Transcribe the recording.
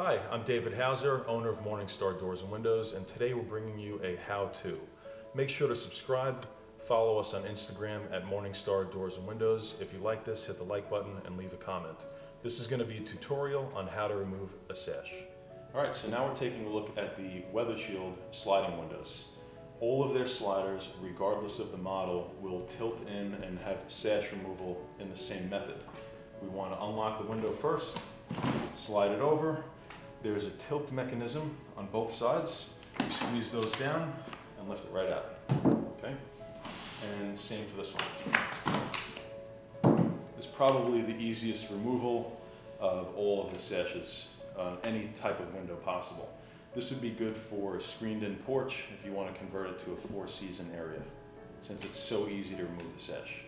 Hi, I'm David Hauser, owner of Morningstar Doors and Windows, and today we're bringing you a how-to. Make sure to subscribe, follow us on Instagram at Morningstar Doors and Windows. If you like this, hit the like button and leave a comment. This is going to be a tutorial on how to remove a sash. Alright, so now we're taking a look at the Weather Shield sliding windows. All of their sliders, regardless of the model, will tilt in and have sash removal in the same method. We want to unlock the window first, slide it over. There's a tilt mechanism on both sides. You squeeze those down and lift it right out. Okay? And same for this one. It's probably the easiest removal of all of the sashes on any type of window possible. This would be good for a screened-in porch if you want to convert it to a four-season area, since it's so easy to remove the sash.